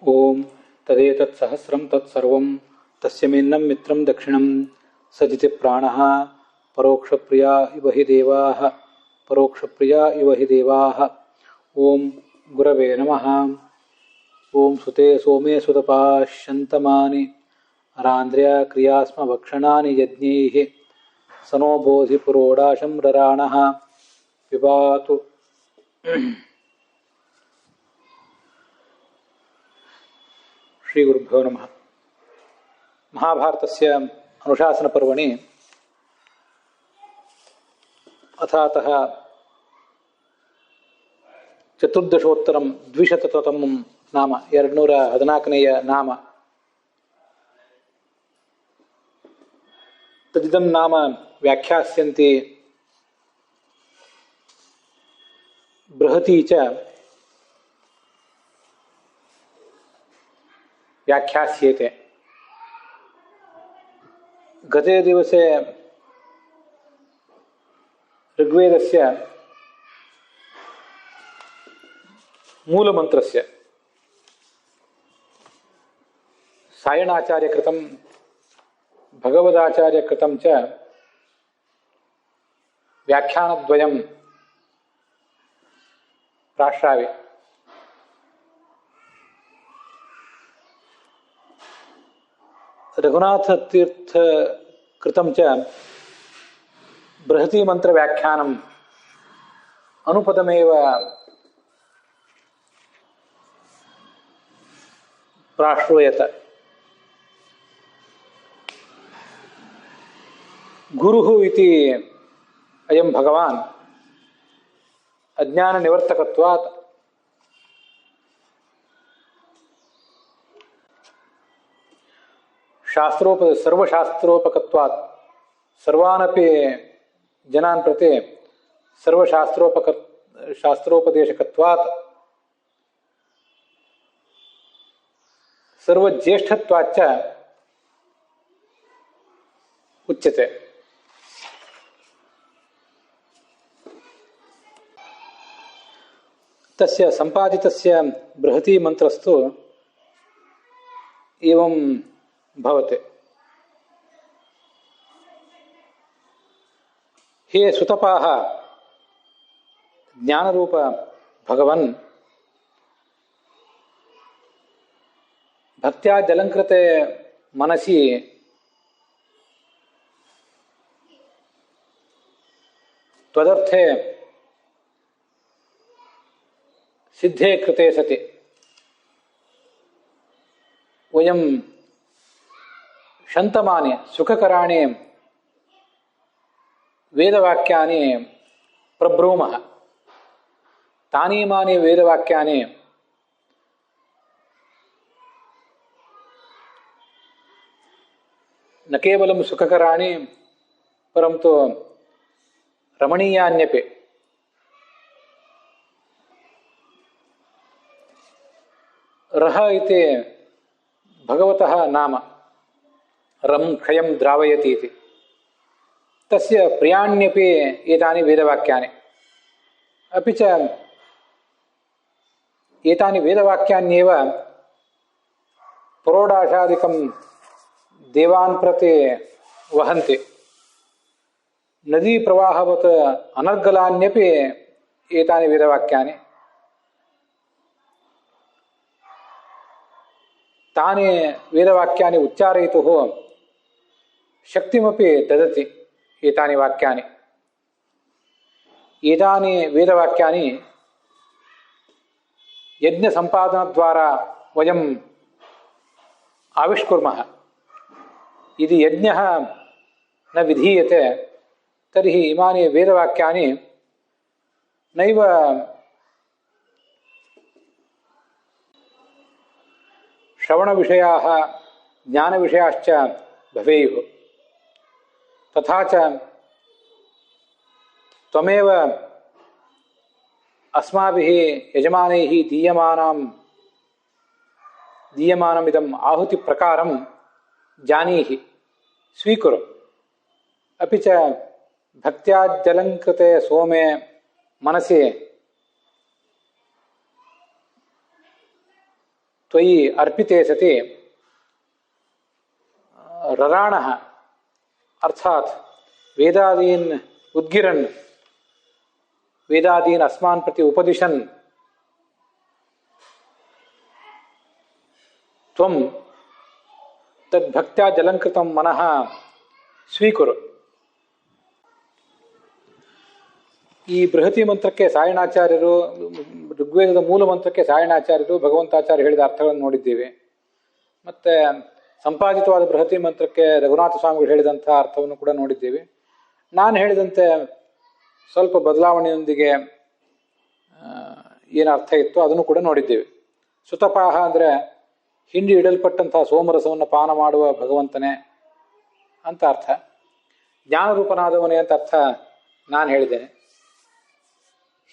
ओम तदेतत्सहस्रं तत्सर्वं तस्यमेन्नं मित्रं दक्षिणं सदिति प्राणः परोक्षप्रिया इव हि देवाः परोक्षप्रिया इव हि देवाः। ओम गुरवे नमः। ओम सुते सोमे सुतपाश्यन्तमानि रान्द्र्या क्रियास्म भक्षणानि यज्ञैः सनो बोधि पुरोडाशं रराणः पिबातु। श्री गुरुभ्यो नमः। महाभारतस्य अनुशासनपर्वणि अथातः चतुर्दशोत्तरं द्विशततमं नाम 214नेಯ नाम तदिदं नाम व्याख्यास्यन्ति बृहती च व्याख्यास्येते। गते दिवसे ऋग्वेदस्य मूलमन्त्रस्य सायणाचार्यकृतं भगवदाचार्यकृतं च व्याख्यानद्वयं प्राश्रावे। रघुनाथतीर्थ कृतं च बृहती मंत्र व्याख्यानम् अनुपदमेव प्राश्रूयत। गुरुः इति अयं भगवान् अज्ञाननिवर्तकत्वात् सर्वशास्त्रोपकत्वात् सर्वानपि जनान् प्रति शास्त्रोपदेशकत्वात् सर्वज्येष्ठत्वाच्च उच्यते। तस्य सम्पादितस्य बृहती मंत्रस्तु एवं भवते। हे सुतपाः, ज्ञानरूप भगवन् भक्त्या जलंकृते मनसि त्वदर्थे सिद्धे कृते सति वयं शन्तमानि सुखकराणि वेदवाक्यानि प्रब्रूमः। तानीमानि वेदवाक्यानि न केवलं सुखकराणि परन्तु रमणीयान्यपि। रह इति भगवतः नाम, रं क्षयं द्रावयति इति। तस्य प्रियाण्यपि एतानि वेदवाक्यानि। अपि च एतानि वेदवाक्यान्येव पुरोडाशादिकं देवान् प्रति वहन्ति। नदी प्रवाहवत् अनर्गलान्यपि एतानि वेदवाक्यानि। तानि वेदवाक्यानि उच्चारयितुः शक्तिमपि ददति एतानि वाक्यानि। एतानि वेदवाक्यानि यज्ञसम्पादनद्वारा वयम् आविष्कुर्मः। यदि यज्ञः न विधीयते तर्हि इमानि वेदवाक्यानि नैव श्रवणविषयाः ज्ञानविषयाश्च भवेयुः। तथा च त्वमेव अस्माभिः यजमानैः दीयमानमिदम् आहुतिप्रकारं जानीहि, स्वीकुरु। अपि च भक्त्या जलंकृते सोमे मनसि ತ್ವಯಿ ಅರ್ಪಿತೆ ಸತಿ ರರಾಣ ಅರ್ಥಾತ್ ವೇದಾದೀನ್ ಉದ್ಗಿರನ್ ವೇದಾದೀನ್ ಅಸ್ಮಾನ್ ಪ್ರತಿ ಉಪದಿಶನ್ ತ್ವಂ ತದ್ಭಕ್ತ್ಯಾ ಜಲಂಕೃತಂ ಮನಃ ಸ್ವೀಕುರು. ಈ ಬೃಹತಿ ಮಂತ್ರಕ್ಕೆ ಸಾಯಣಾಚಾರ್ಯರು, ಋಗ್ವೇದದ ಮೂಲ ಮಂತ್ರಕ್ಕೆ ಸಾಯಣಾಚಾರ್ಯರು ಭಗವಂತಾಚಾರ್ಯ ಹೇಳಿದ ಅರ್ಥಗಳನ್ನು ನೋಡಿದ್ದೀವಿ. ಮತ್ತು ಸಂಪಾದಿತವಾದ ಬೃಹತಿ ಮಂತ್ರಕ್ಕೆ ರಘುನಾಥ ಸ್ವಾಮಿಗಳು ಹೇಳಿದಂಥ ಅರ್ಥವನ್ನು ಕೂಡ ನೋಡಿದ್ದೀವಿ. ನಾನು ಹೇಳಿದಂತೆ ಸ್ವಲ್ಪ ಬದಲಾವಣೆಯೊಂದಿಗೆ ಏನು ಅರ್ಥ ಇತ್ತು ಅದನ್ನು ಕೂಡ ನೋಡಿದ್ದೇವೆ. ಸುತಪಾಹ ಅಂದರೆ ಹಿಂಡಿ ಇಡಲ್ಪಟ್ಟಂತಹ ಸೋಮರಸವನ್ನು ಪಾನ ಮಾಡುವ ಭಗವಂತನೇ ಅಂತ ಅರ್ಥ. ಜ್ಞಾನರೂಪನಾದವನೇ ಅಂತ ಅರ್ಥ ನಾನು ಹೇಳಿದ್ದೇನೆ.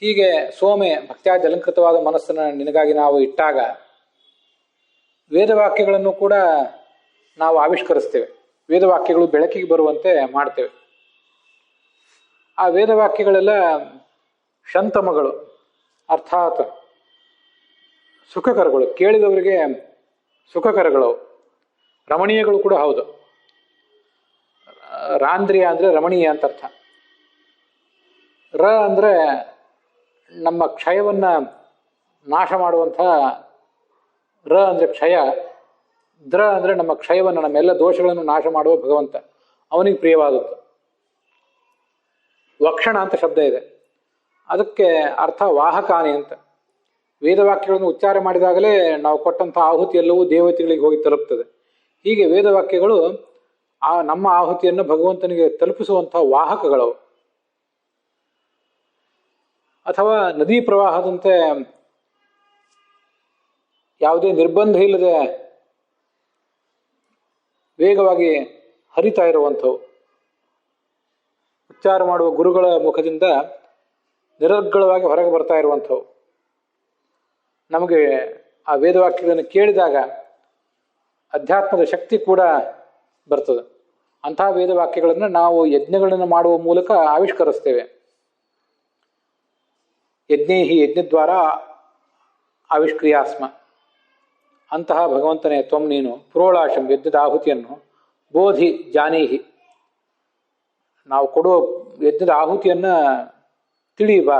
ಹೀಗೆ ಸೋಮೆ ಭಕ್ತ್ಯಾದಿ ಅಲಂಕೃತವಾದ ಮನಸ್ಸನ್ನು ನಿನಗಾಗಿ ನಾವು ಇಟ್ಟಾಗ ವೇದವಾಕ್ಯಗಳನ್ನು ಕೂಡ ನಾವು ಆವಿಷ್ಕರಿಸ್ತೇವೆ. ವೇದವಾಕ್ಯಗಳು ಬೆಳಕಿಗೆ ಬರುವಂತೆ ಮಾಡ್ತೇವೆ. ಆ ವೇದವಾಕ್ಯಗಳೆಲ್ಲ ಶಂತಮಗಳು, ಅರ್ಥಾತ್ ಸುಖಕರಗಳು, ಕೇಳಿದವರಿಗೆ ಸುಖಕರಗಳು, ರಮಣೀಯಗಳು ಕೂಡ ಹೌದು. ರಾಂದ್ರಿಯ ಅಂದರೆ ರಮಣೀಯ ಅಂತ ಅರ್ಥ. ರ ಅಂದರೆ ನಮ್ಮ ಕ್ಷಯವನ್ನು ನಾಶ ಮಾಡುವಂಥ ರ ಅಂದರೆ ಕ್ಷಯ, ದ್ರ ಅಂದರೆ ನಮ್ಮ ಕ್ಷಯವನ್ನು, ನಮ್ಮೆಲ್ಲ ದೋಷಗಳನ್ನು ನಾಶ ಮಾಡುವ ಭಗವಂತ, ಅವನಿಗೆ ಪ್ರಿಯವಾದದ್ದು. ವಕ್ಷಣ ಅಂತ ಶಬ್ದ ಇದೆ, ಅದಕ್ಕೆ ಅರ್ಥ ವಾಹಕಾನಿ ಅಂತ. ವೇದವಾಕ್ಯಗಳನ್ನು ಉಚ್ಚಾರ ಮಾಡಿದಾಗಲೇ ನಾವು ಕೊಟ್ಟಂಥ ಆಹುತಿ ಎಲ್ಲವೂ ದೇವತೆಗಳಿಗೆ ಹೋಗಿ ತಲುಪ್ತದೆ. ಹೀಗೆ ವೇದವಾಕ್ಯಗಳು ನಮ್ಮ ಆಹುತಿಯನ್ನು ಭಗವಂತನಿಗೆ ತಲುಪಿಸುವಂಥ ವಾಹಕಗಳವು. ಅಥವಾ ನದಿ ಪ್ರವಾಹದಂತೆ ಯಾವುದೇ ನಿರ್ಬಂಧ ಇಲ್ಲದೆ ವೇಗವಾಗಿ ಹರಿತಾ ಇರುವಂಥವು. ಉಚ್ಚಾರ ಮಾಡುವ ಗುರುಗಳ ಮುಖದಿಂದ ನಿರರ್ಗಳವಾಗಿ ಹೊರಗೆ ಬರ್ತಾ ಇರುವಂಥವು. ನಮಗೆ ಆ ವೇದವಾಕ್ಯಗಳನ್ನು ಕೇಳಿದಾಗ ಅಧ್ಯಾತ್ಮದ ಶಕ್ತಿ ಕೂಡ ಬರ್ತದೆ. ಅಂತಹ ವೇದವಾಕ್ಯಗಳನ್ನು ನಾವು ಯಜ್ಞಗಳನ್ನು ಮಾಡುವ ಮೂಲಕ ಆವಿಷ್ಕರಿಸ್ತೇವೆ. ಯಜ್ಞೇಹಿ ಯಜ್ಞದ್ವಾರ ಆವಿಷ್ಕ್ರಿಯಾಸ್ಮ. ಅಂತಹ ಭಗವಂತನೇ ತ್ವಂ ನೀನು ಪುರೋಳಾಶಂ ಯಜ್ಞದ ಆಹುತಿಯನ್ನು ಬೋಧಿ ಜಾನೀಹಿ, ನಾವು ಕೊಡುವ ಯಜ್ಞದ ಆಹುತಿಯನ್ನು ತಿಳಿಯುವ.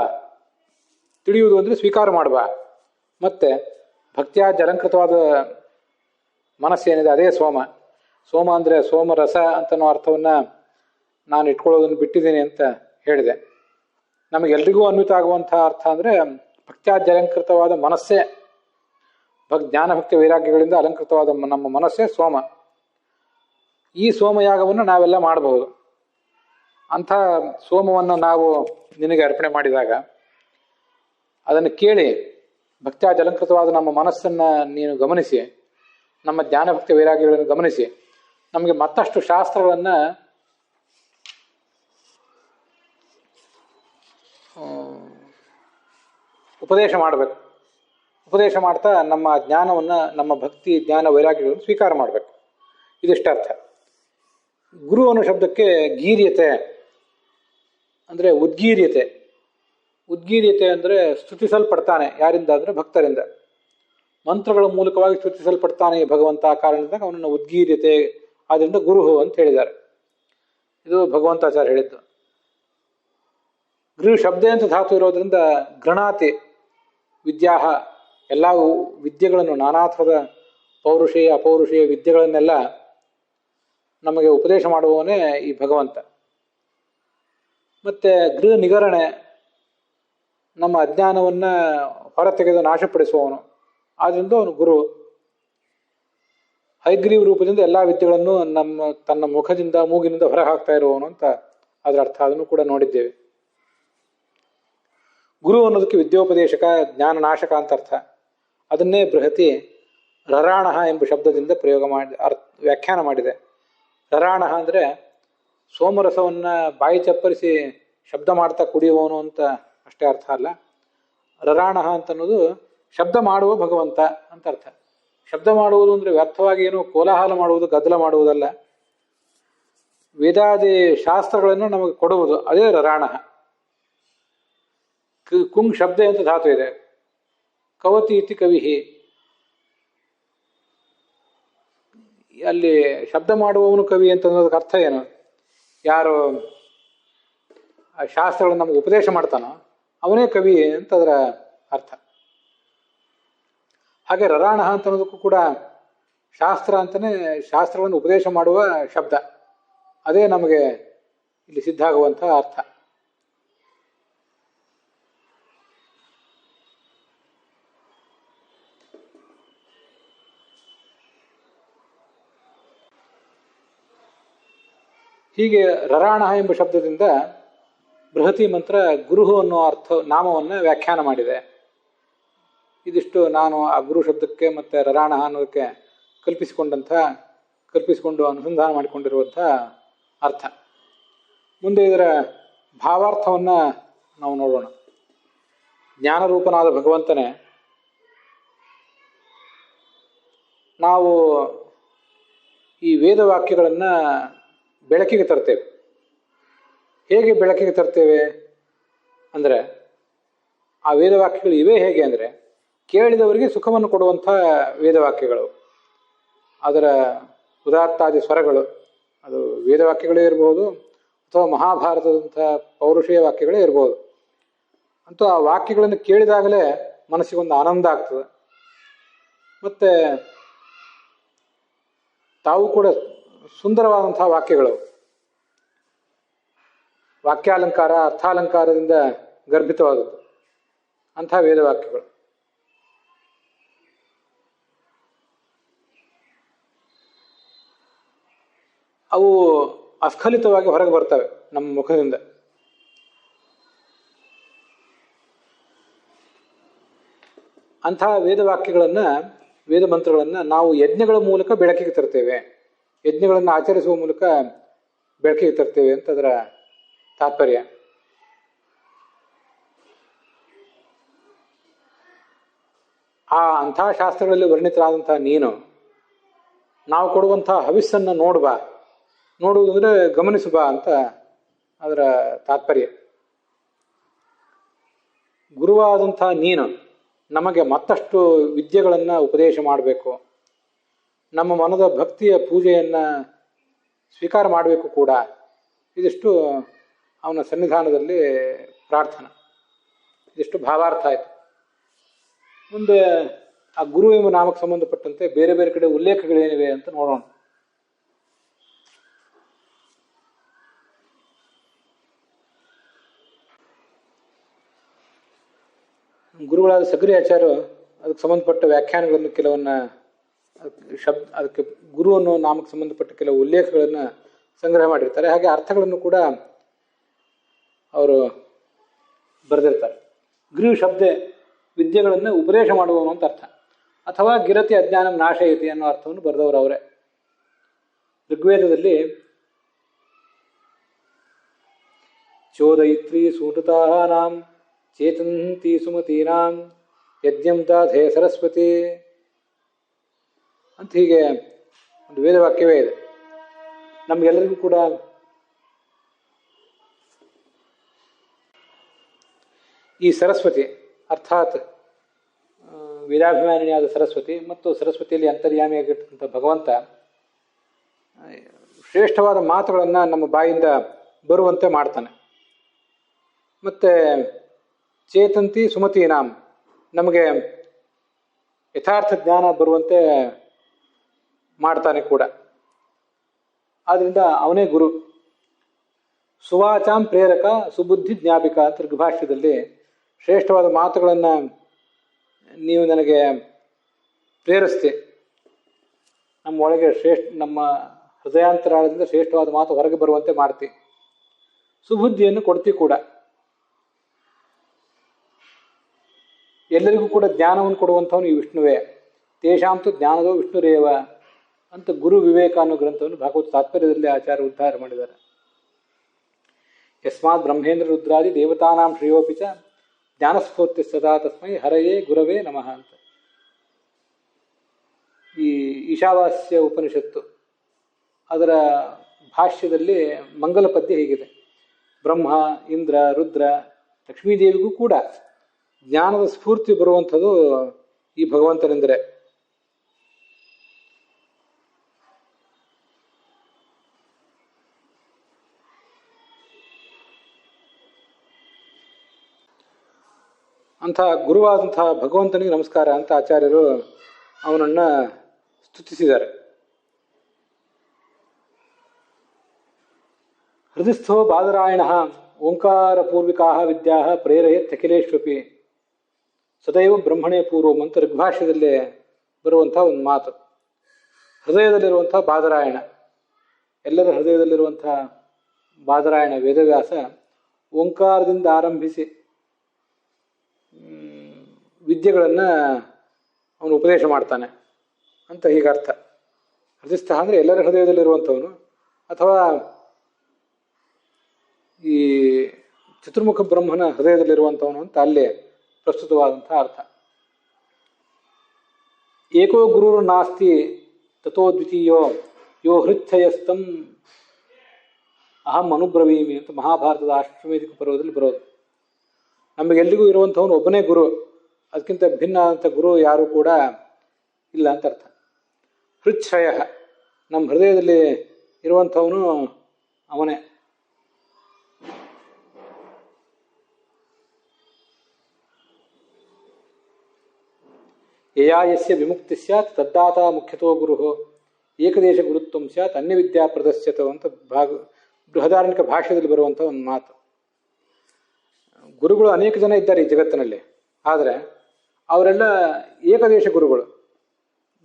ತಿಳಿಯುವುದು ಅಂದರೆ ಸ್ವೀಕಾರ ಮಾಡುವ. ಮತ್ತು ಭಕ್ತಿಯಾದ ಅಲಂಕೃತವಾದ ಮನಸ್ಸೇನಿದೆ ಅದೇ ಸೋಮ. ಸೋಮ ಅಂದರೆ ಸೋಮರಸ ಅಂತನೋ ಅರ್ಥವನ್ನು ನಾನು ಇಟ್ಕೊಳ್ಳೋದನ್ನು ಬಿಟ್ಟಿದ್ದೀನಿ ಅಂತ ಹೇಳಿದೆ. ನಮಗೆಲ್ರಿಗೂ ಅನ್ವಿತ ಆಗುವಂಥ ಅರ್ಥ ಅಂದರೆ ಭಕ್ತ್ಯಾದಿ ಅಲಂಕೃತವಾದ ಮನಸ್ಸೇ, ಜ್ಞಾನ ಭಕ್ತಿ ವೈರಾಗ್ಯಗಳಿಂದ ಅಲಂಕೃತವಾದ ನಮ್ಮ ಮನಸ್ಸೇ ಸೋಮ. ಈ ಸೋಮಯಾಗವನ್ನು ನಾವೆಲ್ಲ ಮಾಡಬಹುದು. ಅಂಥ ಸೋಮವನ್ನು ನಾವು ನಿನಗೆ ಅರ್ಪಣೆ ಮಾಡಿದಾಗ ಅದನ್ನು ಕೇಳಿ ಭಕ್ತ್ಯಾದಿ ಅಲಂಕೃತವಾದ ನಮ್ಮ ಮನಸ್ಸನ್ನು ನೀನು ಗಮನಿಸಿ, ನಮ್ಮ ಜ್ಞಾನ ಭಕ್ತಿ ವೈರಾಗ್ಯಗಳನ್ನು ಗಮನಿಸಿ, ನಮಗೆ ಮತ್ತಷ್ಟು ಶಾಸ್ತ್ರಗಳನ್ನು ಉಪದೇಶ ಮಾಡಬೇಕು. ಉಪದೇಶ ಮಾಡ್ತಾ ನಮ್ಮ ಜ್ಞಾನವನ್ನು, ನಮ್ಮ ಭಕ್ತಿ ಜ್ಞಾನ ವೈರಾಗ್ಯಗಳನ್ನು ಸ್ವೀಕಾರ ಮಾಡಬೇಕು. ಇದಿಷ್ಟರ್ಥ. ಗುರು ಅನ್ನೋ ಶಬ್ದಕ್ಕೆ ಗೀರ್ಯತೆ ಅಂದರೆ ಉದ್ಗೀರ್ಯತೆ. ಉದ್ಗೀರ್ಯತೆ ಅಂದರೆ ಸ್ತುತಿಸಲ್ಪಡ್ತಾನೆ. ಯಾರಿಂದ ಅಂದರೆ ಭಕ್ತರಿಂದ. ಮಂತ್ರಗಳ ಮೂಲಕವಾಗಿ ಸ್ತುತಿಸಲ್ಪಡ್ತಾನೆ ಭಗವಂತ. ಆ ಕಾರಣದಿಂದ ಅವನನ್ನು ಉದ್ಗೀರ್ಯತೆ, ಆದ್ದರಿಂದ ಗುರು ಅಂತ ಹೇಳಿದ್ದಾರೆ. ಇದು ಭಗವಂತಾಚಾರ್ಯ ಹೇಳಿದ್ದು. ಗೃಹ ಶಬ್ದ ಅಂತ ಧಾತು ಇರೋದ್ರಿಂದ ಗೃಣಾತಿ ವಿದ್ಯಾಹ, ಎಲ್ಲ ವಿದ್ಯೆಗಳನ್ನು, ನಾನಾ ಥರದ ಪೌರುಷೇಯ ಅಪೌರುಷೇಯ ವಿದ್ಯೆಗಳನ್ನೆಲ್ಲ ನಮಗೆ ಉಪದೇಶ ಮಾಡುವವನೇ ಈ ಭಗವಂತ. ಮತ್ತು ಗೃಹ ನಿಗರಣೆ, ನಮ್ಮ ಅಜ್ಞಾನವನ್ನು ಹೊರತೆಗೆದು ನಾಶಪಡಿಸುವವನು. ಆದ್ದರಿಂದ ಅವನು ಗುರು. ಹೈಗ್ರೀವ ರೂಪದಿಂದ ಎಲ್ಲ ವಿದ್ಯೆಗಳನ್ನು ತನ್ನ ಮುಖದಿಂದ ಮೂಗಿನಿಂದ ಹೊರ ಹಾಕ್ತಾ ಇರುವವನು ಅಂತ ಅದರ ಅರ್ಥ. ಅದನ್ನು ಕೂಡ ನೋಡಿದ್ದೇವೆ. ಗುರು ಅನ್ನೋದಕ್ಕೆ ವಿದ್ಯೋಪದೇಶಕ, ಜ್ಞಾನನಾಶಕ ಅಂತ ಅರ್ಥ. ಅದನ್ನೇ ಬೃಹತಿ ರರಾಣ ಎಂಬ ಶಬ್ದದಿಂದ ವ್ಯಾಖ್ಯಾನ ಮಾಡಿದೆ. ರರಾಣ ಅಂದರೆ ಸೋಮರಸವನ್ನು ಬಾಯಿ ಚಪ್ಪರಿಸಿ ಶಬ್ದ ಮಾಡ್ತಾ ಕುಡಿಯುವವನು ಅಂತ ಅಷ್ಟೇ ಅರ್ಥ ಅಲ್ಲ. ರರಾಣ ಅಂತನ್ನೋದು ಶಬ್ದ ಮಾಡುವ ಭಗವಂತ ಅಂತ ಅರ್ಥ. ಶಬ್ದ ಮಾಡುವುದು ಅಂದರೆ ವ್ಯರ್ಥವಾಗಿ ಏನು ಕೋಲಾಹಲ ಮಾಡುವುದು, ಗದ್ದಲ ಮಾಡುವುದಲ್ಲ. ವೇದಾದಿ ಶಾಸ್ತ್ರಗಳನ್ನು ನಮಗೆ ಕೊಡುವುದು, ಅದೇ ರರಾಣ. ಕುಂಗ್ ಶಬ್ದ ಅಂತ ಧಾತು ಇದೆ. ಕವತಿ ಇತಿ ಕವಿಹಿ, ಅಲ್ಲಿ ಶಬ್ದ ಮಾಡುವವನು ಕವಿ ಅಂತ ಅನ್ನೋದಕ್ಕೆ ಅರ್ಥ ಏನು? ಯಾರು ಆ ಶಾಸ್ತ್ರಗಳನ್ನು ನಮಗೆ ಉಪದೇಶ ಮಾಡ್ತಾನೋ ಅವನೇ ಕವಿ ಅಂತ ಅದರ ಅರ್ಥ. ಹಾಗೆ ರರಾಣ ಅಂತ ಅನ್ನೋದಕ್ಕೂ ಕೂಡ ಶಾಸ್ತ್ರ ಅಂತಲೇ, ಶಾಸ್ತ್ರಗಳನ್ನು ಉಪದೇಶ ಮಾಡುವ ಶಬ್ದ, ಅದೇ ನಮಗೆ ಇಲ್ಲಿ ಸಿದ್ಧ ಆಗುವಂಥ ಅರ್ಥ. ಹೀಗೆ ರರಾಣ ಎಂಬ ಶಬ್ದದಿಂದ ಬೃಹತಿ ಮಂತ್ರ ಗುರು ಅನ್ನೋ ನಾಮವನ್ನು ವ್ಯಾಖ್ಯಾನ ಮಾಡಿದೆ. ಇದಿಷ್ಟು ನಾನು ಆ ಗುರು ಶಬ್ದಕ್ಕೆ ಮತ್ತು ರರಾಣ ಅನ್ನೋದಕ್ಕೆ ಕಲ್ಪಿಸಿಕೊಂಡು ಅನುಸಂಧಾನ ಮಾಡಿಕೊಂಡಿರುವಂಥ ಅರ್ಥ. ಮುಂದೆ ಇದರ ಭಾವಾರ್ಥವನ್ನು ನಾವು ನೋಡೋಣ. ಜ್ಞಾನರೂಪನಾದ ಭಗವಂತನೇ ನಾವು ಈ ವೇದವಾಕ್ಯಗಳನ್ನು ಬೆಳಕಿಗೆ ತರ್ತೇವೆ. ಹೇಗೆ ಬೆಳಕಿಗೆ ತರ್ತೇವೆ ಅಂದರೆ, ಆ ವೇದವಾಕ್ಯಗಳು ಇವೇ ಹೇಗೆ ಅಂದರೆ, ಕೇಳಿದವರಿಗೆ ಸುಖವನ್ನು ಕೊಡುವಂಥ ವೇದವಾಕ್ಯಗಳು. ಅದರ ಉದಾತ್ತಾದಿ ಸ್ವರಗಳು, ಅದು ವೇದವಾಕ್ಯಗಳೇ ಇರ್ಬೋದು ಅಥವಾ ಮಹಾಭಾರತದಂಥ ಪೌರುಷೇಯ ವಾಕ್ಯಗಳೇ ಇರ್ಬೋದು. ಅಂತೂ ಆ ವಾಕ್ಯಗಳನ್ನು ಕೇಳಿದಾಗಲೇ ಮನಸ್ಸಿಗೊಂದು ಆನಂದ ಆಗ್ತದೆ. ಮತ್ತು ತಾವು ಕೂಡ ಸುಂದರವಾದಂಥ ವಾಕ್ಯಗಳು, ವಾಕ್ಯಾಲಂಕಾರ ಅರ್ಥಾಲಂಕಾರದಿಂದ ಗರ್ಭಿತವಾದದ್ದು ಅಂಥ ವೇದವಾಕ್ಯಗಳು. ಅವು ಅಸ್ಖಲಿತವಾಗಿ ಹೊರಗೆ ಬರ್ತವೆ ನಮ್ಮ ಮುಖದಿಂದ. ಅಂಥ ವೇದವಾಕ್ಯಗಳನ್ನು, ವೇದ ಮಂತ್ರಗಳನ್ನು ನಾವು ಯಜ್ಞಗಳ ಮೂಲಕ ಬೆಳಕಿಗೆ ತರ್ತೇವೆ, ಯಜ್ಞಗಳನ್ನು ಆಚರಿಸುವ ಮೂಲಕ ಬೆಳಕಿಗೆ ತರ್ತೇವೆ ಅಂತ ಅದರ ತಾತ್ಪರ್ಯ. ಅಂಥ ಶಾಸ್ತ್ರಗಳಲ್ಲಿ ವರ್ಣಿತರಾದಂಥ ನೀನು ನಾವು ಕೊಡುವಂಥ ಹವಿಸ್ಸನ್ನು ನೋಡುವುದಂದ್ರೆ ಗಮನಿಸಬಾ ಅಂತ ಅದರ ತಾತ್ಪರ್ಯ. ಗುರುವಾದಂಥ ನೀನು ನಮಗೆ ಮತ್ತಷ್ಟು ವಿದ್ಯೆಗಳನ್ನು ಉಪದೇಶ ಮಾಡಬೇಕು, ನಮ್ಮ ಮನದ ಭಕ್ತಿಯ ಪೂಜೆಯನ್ನು ಸ್ವೀಕಾರ ಮಾಡಬೇಕು ಕೂಡ. ಇದಿಷ್ಟು ಅವನ ಸನ್ನಿಧಾನದಲ್ಲಿ ಪ್ರಾರ್ಥನೆ. ಇದಿಷ್ಟು ಭಾವಾರ್ಥ ಆಯಿತು. ಮುಂದೆ ಆ ಗುರು ಎಂಬ ನಾಮಕ್ಕೆ ಸಂಬಂಧಪಟ್ಟಂತೆ ಬೇರೆ ಬೇರೆ ಕಡೆ ಉಲ್ಲೇಖಗಳೇನಿವೆ ಅಂತ ನೋಡೋಣ. ಗುರುಗಳಾದ ಸಕ್ರಿ ಆಚಾರ್ಯರು ಅದಕ್ಕೆ ಸಂಬಂಧಪಟ್ಟ ವ್ಯಾಖ್ಯಾನಗಳನ್ನು ಕೆಲವನ್ನ ಅದಕ್ಕೆ ಗುರು ಅನ್ನೋ ನಾಮಕ್ಕೆ ಸಂಬಂಧಪಟ್ಟ ಕೆಲವು ಉಲ್ಲೇಖಗಳನ್ನು ಸಂಗ್ರಹ ಮಾಡಿರ್ತಾರೆ. ಹಾಗೆ ಅರ್ಥಗಳನ್ನು ಕೂಡ ಅವರು ಬರೆದಿರ್ತಾರೆ. ಗುರು ಶಬ್ದ ವಿದ್ಯೆಗಳನ್ನು ಉಪದೇಶ ಮಾಡುವವನು ಅಂತ ಅರ್ಥ, ಅಥವಾ ಗಿರತಿ ಅಜ್ಞಾನಂ ನಾಶಯತಿ ಅನ್ನೋ ಅರ್ಥವನ್ನು ಬರೆದವರು ಅವರೇ. ಋಗ್ವೇದದಲ್ಲಿ ಚೋದಯಿತ್ರಿ ಸೂನತಾನಾಂ ಚೇತಂತಿ ಸುಮತೀನಾಂ ಯಜ್ಞಂ ದಾಧೇ ಸರಸ್ವತಿ ಅಂತ ಹೀಗೆ ಒಂದು ವೇದವಾಕ್ಯವೇ ಇದೆ. ನಮಗೆಲ್ಲರಿಗೂ ಕೂಡ ಈ ಸರಸ್ವತಿ ಅರ್ಥಾತ್ ವೇದಾಭಿಮಾನಿಯಾದ ಸರಸ್ವತಿ ಮತ್ತು ಸರಸ್ವತಿಯಲ್ಲಿ ಅಂತರ್ಯಾಮಿಯಾಗಿರ್ತಕ್ಕಂಥ ಭಗವಂತ ಶ್ರೇಷ್ಠವಾದ ಮಾತುಗಳನ್ನು ನಮ್ಮ ಬಾಯಿಂದ ಬರುವಂತೆ ಮಾಡ್ತಾನೆ. ಮತ್ತು ಚೇತಂತಿ ಸುಮತೀನಾಂ ನಮಗೆ ಯಥಾರ್ಥ ಜ್ಞಾನ ಬರುವಂತೆ ಮಾಡ್ತಾನೆ ಕೂಡ. ಆದ್ದರಿಂದ ಅವನೇ ಗುರು. ಸುವಾಚಾಂ ಪ್ರೇರಕ ಸುಬುದ್ಧಿ ಜ್ಞಾಪಿಕ ಅಂತ ಋಗ್ಭಾಷ್ಯದಲ್ಲಿ ಶ್ರೇಷ್ಠವಾದ ಮಾತುಗಳನ್ನು ನೀವು ನನಗೆ ಪ್ರೇರಿಸ್ತೆ, ನಮ್ಮ ಒಳಗೆ ನಮ್ಮ ಹೃದಯಾಂತರಾಳದಿಂದ ಶ್ರೇಷ್ಠವಾದ ಮಾತು ಹೊರಗೆ ಬರುವಂತೆ ಮಾಡ್ತಿ, ಸುಬುದ್ಧಿಯನ್ನು ಕೊಡ್ತಿ ಕೂಡ. ಎಲ್ಲರಿಗೂ ಕೂಡ ಜ್ಞಾನವನ್ನು ಕೊಡುವಂಥವನು ಈ ವಿಷ್ಣುವೇ. ತೇಷಾಂತು ಜ್ಞಾನದೋ ವಿಷ್ಣುರೇವ ಅಂತ ಗುರು ವಿವೇಕ ಅನ್ನೋ ಗ್ರಂಥವನ್ನು ಭಾಗವತ ತಾತ್ಪರ್ಯದಲ್ಲಿ ಆಚಾರ್ಯ ಉದ್ಧಾರ ಮಾಡಿದ್ದಾರೆ. ಯಸ್ಮಾತ್ ಬ್ರಹ್ಮೇಂದ್ರ ರುದ್ರಾದಿ ದೇವತಾನಾಂ ಶ್ರೇಯೋಪಿ ಚ ಜ್ಞಾನಸ್ಫೂರ್ತಿ ಸದಾ ತಸ್ಮೈ ಹರಯೇ ಗುರವೇ ನಮಃ ಅಂತ. ಈ ಈಶಾವಾಸ್ಯ ಉಪನಿಷತ್ತು ಅದರ ಭಾಷ್ಯದಲ್ಲಿ ಮಂಗಲ ಪದ್ಯ ಹೀಗಿದೆ: ಬ್ರಹ್ಮ, ಇಂದ್ರ, ರುದ್ರ, ಲಕ್ಷ್ಮೀದೇವಿಗೂ ಕೂಡ ಜ್ಞಾನದ ಸ್ಫೂರ್ತಿ ಬರುವಂಥದ್ದು ಈ ಭಗವಂತನೆಂದರೆ. ಅಂಥ ಗುರುವಾದಂಥ ಭಗವಂತನಿಗೆ ನಮಸ್ಕಾರ ಅಂತ ಆಚಾರ್ಯರು ಅವನನ್ನು ಸ್ತುತಿಸಿದ್ದಾರೆ. ಹೃದಯಸ್ಥೋ ಬಾದರಾಯಣ ಓಂಕಾರ ಪೂರ್ವಿಕಾ ವಿದ್ಯಾ ಪ್ರೇರಯತ್ ಅಖಿಲೇಶ್ವಪಿ ಸದೈವ ಬ್ರಹ್ಮಣೇ ಪೂರ್ವಂ ಅಂತ ಋಗ್ಭಾಷ್ಯದಲ್ಲೇ ಬರುವಂಥ ಒಂದು ಮಾತು. ಹೃದಯದಲ್ಲಿರುವಂಥ ಬಾದರಾಯಣ, ಎಲ್ಲರ ಹೃದಯದಲ್ಲಿರುವಂಥ ಬಾದರಾಯಣ ವೇದವ್ಯಾಸ ಓಂಕಾರದಿಂದ ಆರಂಭಿಸಿ ವಿದ್ಯೆಗಳನ್ನು ಅವನು ಉಪದೇಶ ಮಾಡ್ತಾನೆ ಅಂತ ಹೀಗರ್ಥ. ಹೃದಯಸ್ಥ ಅಂದರೆ ಎಲ್ಲರ ಹೃದಯದಲ್ಲಿರುವಂಥವನು, ಅಥವಾ ಈ ಚತುರ್ಮುಖ ಬ್ರಹ್ಮನ ಹೃದಯದಲ್ಲಿರುವಂಥವನು ಅಂತ ಅಲ್ಲೇ ಪ್ರಸ್ತುತವಾದಂಥ ಅರ್ಥ. ಏಕೋ ಗುರುರು ನಾಸ್ತಿ ತಥೋ ದ್ವಿತೀಯೋ ಯೋ ಹೃಚ್ಛಯಸ್ತಂ ಅಹಂ ಅನುಬ್ರವೀಮಿ ಅಂತ ಮಹಾಭಾರತದ ಅಶ್ವಮೇಧಿಕ ಪರ್ವದಲ್ಲಿ ಬರೋದು. ನಮಗೆಲ್ಲಿಗೂ ಇರುವಂಥವನು ಒಬ್ಬನೇ ಗುರು, ಅದಕ್ಕಿಂತ ಭಿನ್ನ ಆದಂಥ ಗುರು ಯಾರೂ ಕೂಡ ಇಲ್ಲ ಅಂತ ಅರ್ಥ. ಹೃಚ್ಛಯ, ನಮ್ಮ ಹೃದಯದಲ್ಲಿ ಇರುವಂಥವನು ಅವನೇ. ಯಯಾಯಸ್ಯ ವಿಮುಕ್ತಿ ಸ್ಯಾತ್ ತದ್ದಾತ ಮುಖ್ಯತೋ ಗುರು ಏಕದೇಶ ಗುರುತ್ವಂ ಸ್ಯಾತ್ ಅನ್ಯ ವಿದ್ಯಾ ಪ್ರದರ್ಶ್ಯತ ಅಂತ ಬೃಹದಾರಣ್ಯಕ ಭಾಷೆಯಲ್ಲಿ ಬರುವಂಥ ಒಂದು ಮಾತು. ಗುರುಗಳು ಅನೇಕ ಜನ ಇದ್ದಾರೆ ಈ ಜಗತ್ತಿನಲ್ಲಿ, ಆದರೆ ಅವರೆಲ್ಲ ಏಕದೇಶ ಗುರುಗಳು.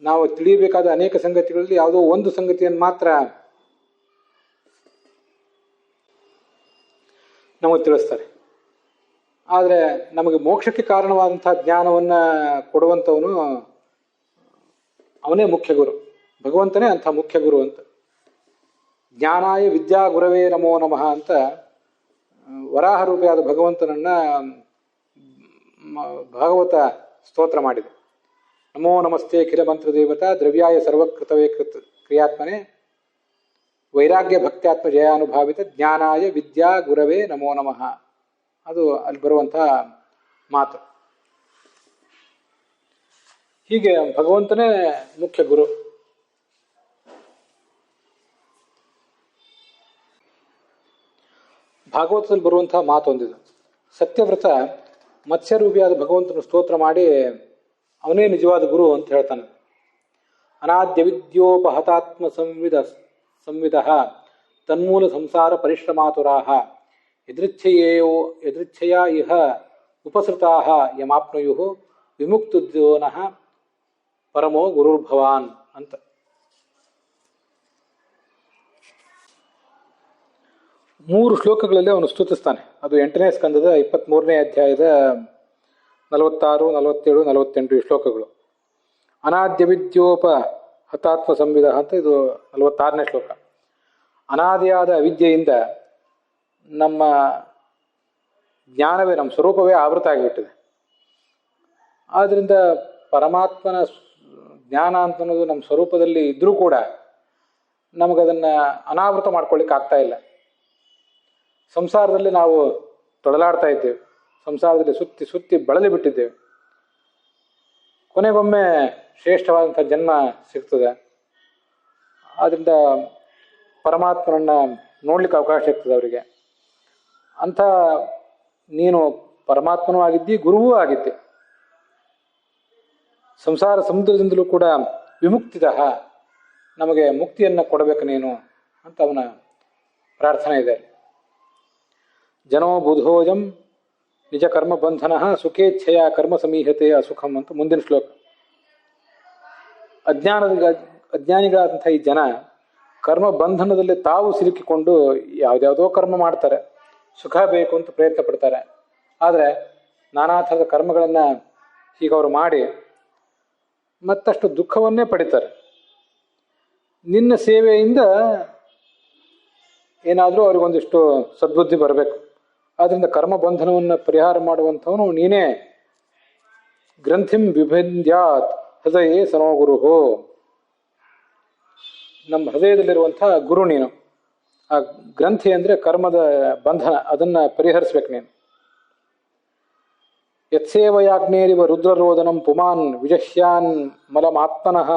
ನಾವು ತಿಳಿಯಬೇಕಾದ ಅನೇಕ ಸಂಗತಿಗಳಲ್ಲಿ ಯಾವುದೋ ಒಂದು ಸಂಗತಿಯನ್ನು ಮಾತ್ರ ನಮಗೆ ತಿಳಿಸ್ತಾರೆ. ಆದರೆ ನಮಗೆ ಮೋಕ್ಷಕ್ಕೆ ಕಾರಣವಾದಂಥ ಜ್ಞಾನವನ್ನು ಕೊಡುವಂಥವನು ಅವನೇ ಮುಖ್ಯ ಗುರು, ಭಗವಂತನೇ ಅಂಥ ಮುಖ್ಯ ಗುರು ಅಂತ. ಜ್ಞಾನಾಯ ವಿದ್ಯಾ ಗುರವೇ ನಮೋ ನಮಃ ಅಂತ ವರಾಹ ರೂಪಿಯಾದ ಭಗವಂತನನ್ನು ಭಾಗವತ ಸ್ತೋತ್ರ ಮಾಡಿದೆ. ನಮೋ ನಮಸ್ತೆ ಕಿರ ಮಂತ್ರ ದೇವತಾ ದ್ರವ್ಯಾಯ ಸರ್ವಕೃತವೇ ಕ್ರಿಯಾತ್ಮನೆ ವೈರಾಗ್ಯ ಭಕ್ತ್ಯಾತ್ಮ ಜಯಾನುಭಾವಿತ ಜ್ಞಾನಾಯ ವಿದ್ಯಾ ಗುರವೇ ನಮೋ ನಮಃ. ಅದು ಅಲ್ಲಿ ಬರುವಂಥ ಮಾತು. ಹೀಗೆ ಭಗವಂತನೇ ಮುಖ್ಯ ಗುರು. ಭಾಗವತದಲ್ಲಿ ಬರುವಂಥ ಮಾತೊಂದಿದು. ಸತ್ಯವ್ರತ ಮತ್ಸ್ಯರೂಪಿಯಾದ ಭಗವಂತನ ಸ್ತೋತ್ರ ಮಾಡಿ ಅವನೇ ನಿಜವಾದ ಗುರು ಅಂತ ಹೇಳ್ತಾನೆ. ಅನಾದ್ಯ ವಿದ್ಯೋಪಹತಾತ್ಮ ಸಂವಿಧ ತನ್ಮೂಲ ಸಂಸಾರ ಪರಿಶ್ರಮಾತುರಾಹ ಯದೃಚ್ಛೆಯ ಇಹ ಉಪಸೃತಾಹ ಯಮಾಪ್ನುಯು ವಿಮುಕ್ತುದ್ಯೋನಃ ಪರಮೋ ಗುರುರ್ಭವಾನ್ ಅಂತ. ಮೂರು ಶ್ಲೋಕಗಳಲ್ಲಿ ಅವನು ಸ್ತುತಿಸ್ತಾನೆ. ಅದು 8ನೇ ಸ್ಕಂದದ 23ನೇ ಅಧ್ಯಾಯದ 46, 47, 48 ಈ ಶ್ಲೋಕಗಳು. ಅನಾದ್ಯ ವಿದ್ಯೋಪ ಹತಾತ್ಮ ಸಂವಿಧ ಅಂತ ಇದು 46ನೇ ಶ್ಲೋಕ. ಅನಾದಿಯಾದ ಅವಿದ್ಯೆಯಿಂದ ನಮ್ಮ ಜ್ಞಾನವೇ, ನಮ್ಮ ಸ್ವರೂಪವೇ ಆವೃತ ಆಗಿಬಿಟ್ಟಿದೆ. ಆದ್ದರಿಂದ ಪರಮಾತ್ಮನ ಜ್ಞಾನ ಅಂತನ್ನೋದು ನಮ್ಮ ಸ್ವರೂಪದಲ್ಲಿ ಇದ್ದರೂ ಕೂಡ ನಮಗದನ್ನು ಅನಾವೃತ ಮಾಡ್ಕೊಳ್ಳಿಕ್ಕೆ ಆಗ್ತಾ ಇಲ್ಲ. ಸಂಸಾರದಲ್ಲಿ ನಾವು ತೊಳಲಾಡ್ತಾ ಇದ್ದೇವೆ, ಸಂಸಾರದಲ್ಲಿ ಸುತ್ತಿ ಸುತ್ತಿ ಬಳಲಿ ಬಿಟ್ಟಿದ್ದೇವೆ. ಕೊನೆಗೊಮ್ಮೆ ಶ್ರೇಷ್ಠವಾದಂಥ ಜನ್ಮ ಸಿಗ್ತದೆ. ಆದ್ದರಿಂದ ಪರಮಾತ್ಮನನ್ನು ನೋಡ್ಲಿಕ್ಕೆ ಅವಕಾಶ ಸಿಗ್ತದೆ ಅವರಿಗೆ. ಅಂಥ ನೀನು ಪರಮಾತ್ಮನೂ ಆಗಿದ್ದಿ, ಗುರುವೂ ಆಗಿದ್ದೆ. ಸಂಸಾರ ಸಮುದ್ರದಿಂದಲೂ ಕೂಡ ವಿಮುಕ್ತಿದ, ನಮಗೆ ಮುಕ್ತಿಯನ್ನು ಕೊಡಬೇಕು ನೀನು ಅಂತ ಅವನ ಪ್ರಾರ್ಥನೆ ಇದೆ. ಜನೋ ಬುಧೋಜಂ ನಿಜ ಕರ್ಮ ಬಂಧನ ಸುಖೇಚ್ಛೆಯ ಕರ್ಮ ಸಮೀಹತೆ ಅಸುಖಂ ಅಂತ ಮುಂದಿನ ಶ್ಲೋಕ. ಅಜ್ಞಾನಿಗಳಾದಂಥ ಈ ಜನ ಕರ್ಮ ಬಂಧನದಲ್ಲಿ ತಾವು ಸಿಲುಕಿಕೊಂಡು ಯಾವುದ್ಯಾವುದೋ ಕರ್ಮ ಮಾಡ್ತಾರೆ, ಸುಖ ಬೇಕು ಅಂತ ಪ್ರಯತ್ನ ಪಡ್ತಾರೆ. ಆದರೆ ನಾನಾ ಥರದ ಕರ್ಮಗಳನ್ನು ಹೀಗೆ ಅವರು ಮಾಡಿ ಮತ್ತಷ್ಟು ದುಃಖವನ್ನೇ ಪಡಿತಾರೆ. ನಿನ್ನ ಸೇವೆಯಿಂದ ಏನಾದರೂ ಅವ್ರಿಗೊಂದಿಷ್ಟು ಸದ್ಬುದ್ಧಿ ಬರಬೇಕು. ಆದ್ದರಿಂದ ಕರ್ಮ ಬಂಧನವನ್ನು ಪರಿಹಾರ ಮಾಡುವಂಥವನು ನೀನೇ. ಗ್ರಂಥಿಂ ವಿಭಂದ್ಯಾತ್ ಹೃದಯೇ ಸನೋ ಗುರುಹೋ, ನಮ್ಮ ಹೃದಯದಲ್ಲಿರುವಂಥ ಗುರು ನೀನು. ಆ ಗ್ರಂಥಿ ಅಂದರೆ ಕರ್ಮದ ಬಂಧನ, ಅದನ್ನು ಪರಿಹರಿಸ್ಬೇಕು ನೀನು. ಯತ್ಸೇವಯಾಗ್ನೇರಿವ ರುದ್ರರೋದನಂ ಪುಮಾನ್ ವಿಜಹ್ಯಾನ್ ಮಲಮಾತ್ಮನಃ